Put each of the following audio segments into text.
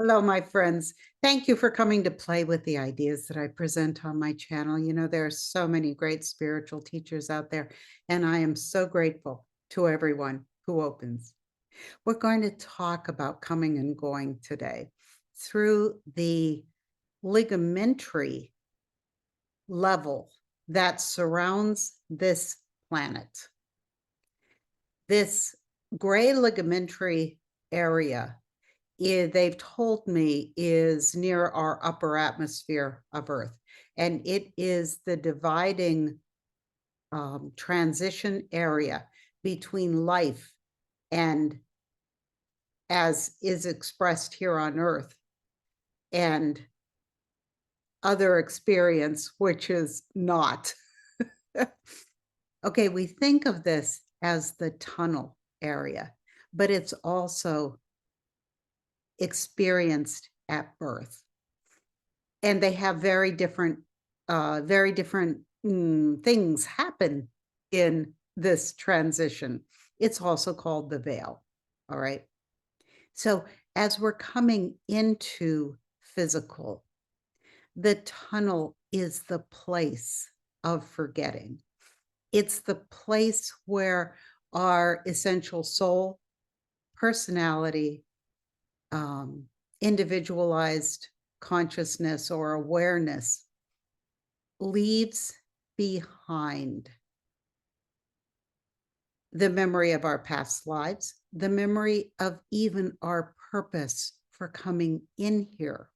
Hello, my friends. Thank you for coming to play with the ideas that I present on my channel. You know, there are so many great spiritual teachers out there, and I am so grateful to everyone who opens. We're going to talk about coming and going today through the ligamentary level that surrounds this planet. This gray ligamentary area they've told me is near our upper atmosphere of Earth. And it is the dividing transition area between life and, as is expressed here on Earth, and other experience, which is not. Okay, we think of this as the tunnel area, but it's also experienced at birth. And they have very different things happen in this transition. It's also called the veil. All right. So as we're coming into physical, the tunnel is the place of forgetting. It's the place where our essential soul, personality, individualized consciousness or awareness leaves behind the memory of our past lives, the memory of even our purpose for coming in here.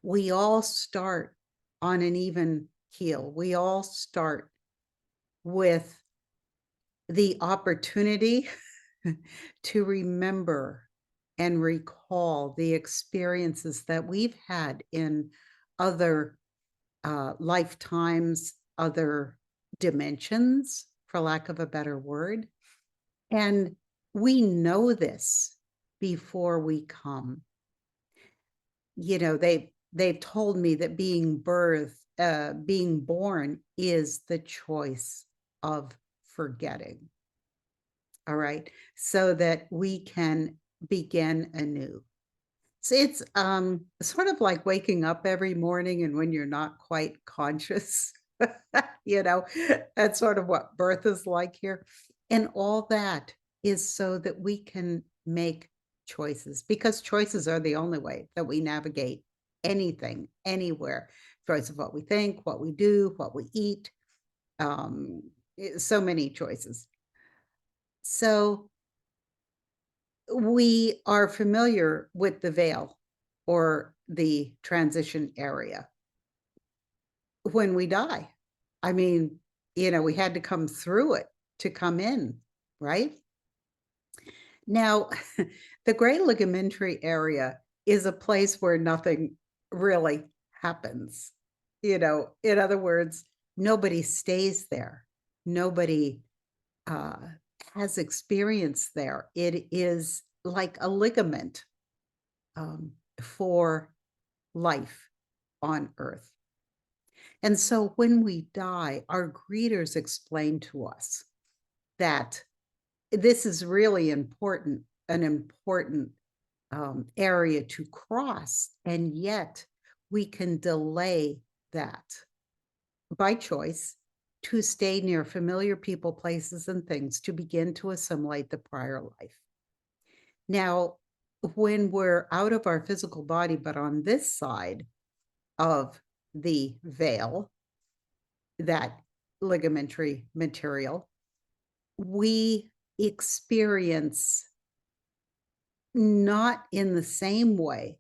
We all start on an even keel. We all start with the opportunity to remember and recall the experiences that we've had in other lifetimes, other dimensions, for lack of a better word. And we know this before we come. You know, they've told me that being born is the choice of forgetting. All right. So that we can begin anew. So it's sort of like waking up every morning and when you're not quite conscious, you know, that's sort of what birth is like here. And all that is so that we can make choices, because choices are the only way that we navigate anything, anywhere. Choice of what we think, what we do, what we eat, so many choices. So we are familiar with the veil or the transition area when we die. I mean, you know, we had to come through it to come in, right? Now, the gray ligamentary area is a place where nothing really happens. You know, in other words, nobody stays there. Nobody uh, has experience there. It is like a ligament for life on Earth. And so when we die, our greeters explain to us that this is really important, an important area to cross, and yet we can delay that by choice to stay near familiar people, places, and things to begin to assimilate the prior life. Now, when we're out of our physical body, but on this side of the veil, that ligamentary material, we experience not in the same way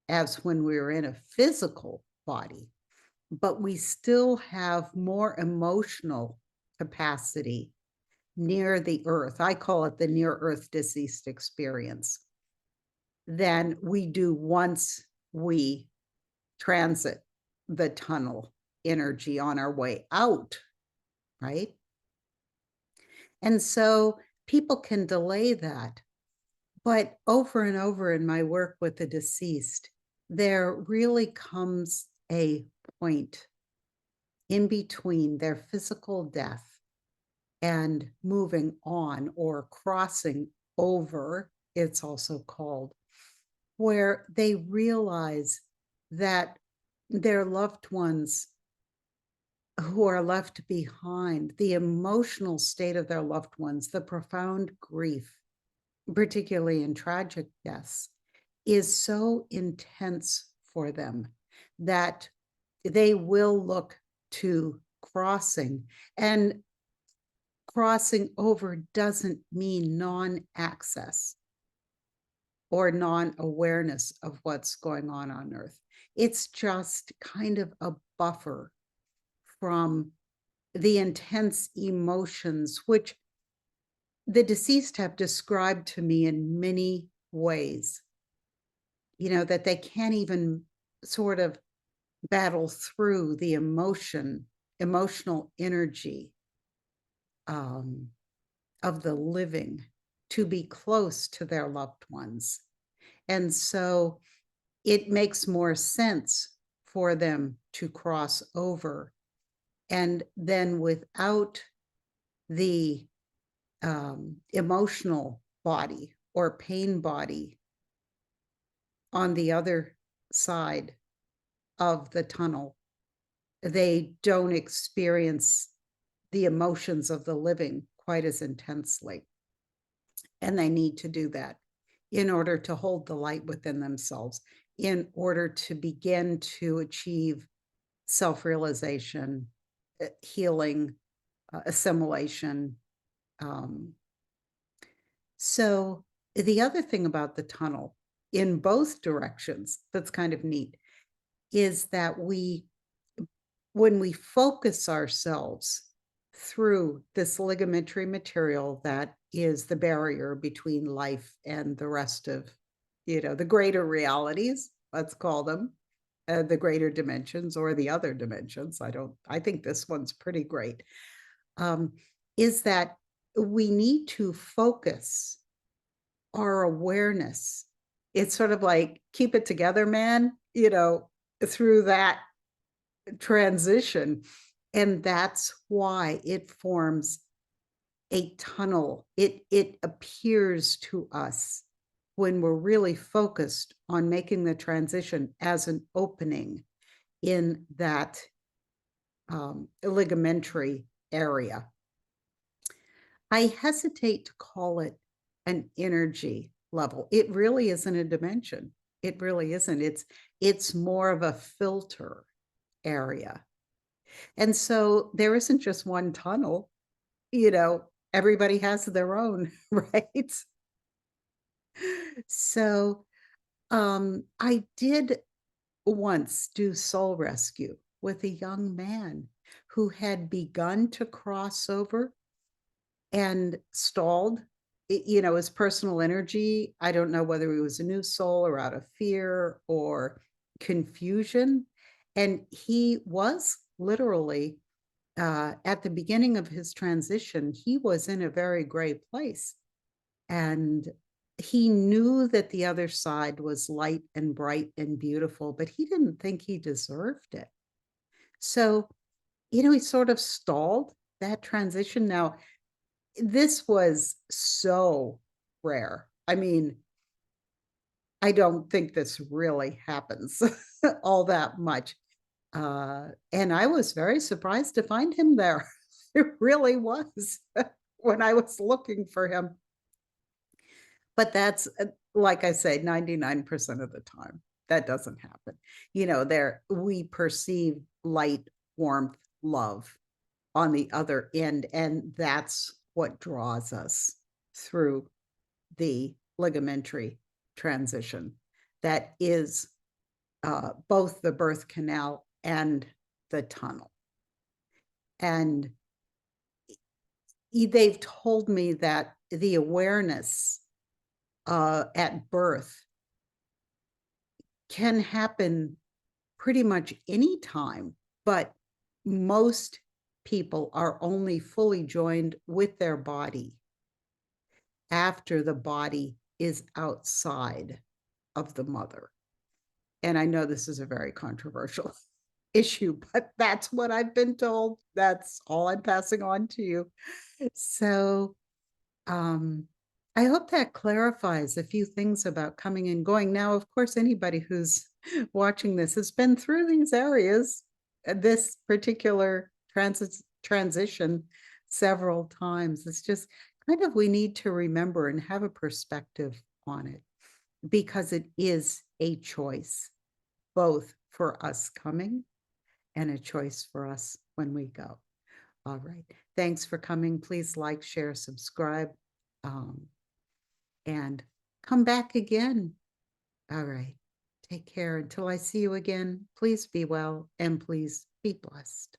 as when we were in a physical body, but we still have more emotional capacity near the earth. I call it the near earth deceased experience than we do once we transit the tunnel energy on our way out, right? And so people can delay that. But over and over in my work with the deceased, there really comes a point in between their physical death and moving on or crossing over, it's also called, where they realize that their loved ones who are left behind, the emotional state of their loved ones, the profound grief, particularly in tragic deaths, is so intense for them that they will look to crossing. And crossing over doesn't mean non-access or non-awareness of what's going on Earth. It's just kind of a buffer from the intense emotions, which the deceased have described to me in many ways, that they can't even sort of battle through the emotional energy of the living to be close to their loved ones. And so it makes more sense for them to cross over. And then without the emotional body or pain body on the other side of the tunnel, they don't experience the emotions of the living quite as intensely. And they need to do that in order to hold the light within themselves, in order to begin to achieve self-realization, healing, assimilation. So the other thing about the tunnel in both directions that's kind of neat is that when we focus ourselves through this ligamentary material that is the barrier between life and the rest of, the greater realities, let's call them, the greater dimensions or the other dimensions. I think this one's pretty great, is that we need to focus our awareness. It's sort of like, keep it together, man, through that transition. And that's why it forms a tunnel. It appears to us when we're really focused on making the transition as an opening in that ligamentary area. I hesitate to call it an energy level. It really isn't a dimension. It really isn't. It's more of a filter area. And so there isn't just one tunnel, everybody has their own, right? So I did once do soul rescue with a young man who had begun to cross over and stalled, his personal energy. I don't know whether he was a new soul or out of fear or confusion. And he was literally, at the beginning of his transition, he was in a very gray place. And he knew that the other side was light and bright and beautiful, but he didn't think he deserved it. So, he sort of stalled that transition. Now, this was so rare. I mean, I don't think this really happens all that much. And I was very surprised to find him there. It really was when I was looking for him. But that's, like I say, 99% of the time, that doesn't happen. We perceive light, warmth, love on the other end, and that's what draws us through the ligamentary transition. That is both the birth canal and the tunnel. And they've told me that the awareness at birth can happen pretty much any time, but most people are only fully joined with their body after the body is outside of the mother. And I know this is a very controversial issue, but that's what I've been told. That's all I'm passing on to you. So I hope that clarifies a few things about coming and going. Now, of course, anybody who's watching this has been through these areas, this particular transition several times. It's just kind of we need to remember and have a perspective on it because it is a choice, both for us coming and a choice for us when we go. All right. Thanks for coming. Please like, share, subscribe. And come back again. All right. Take care. Until I see you again, please be well and please be blessed.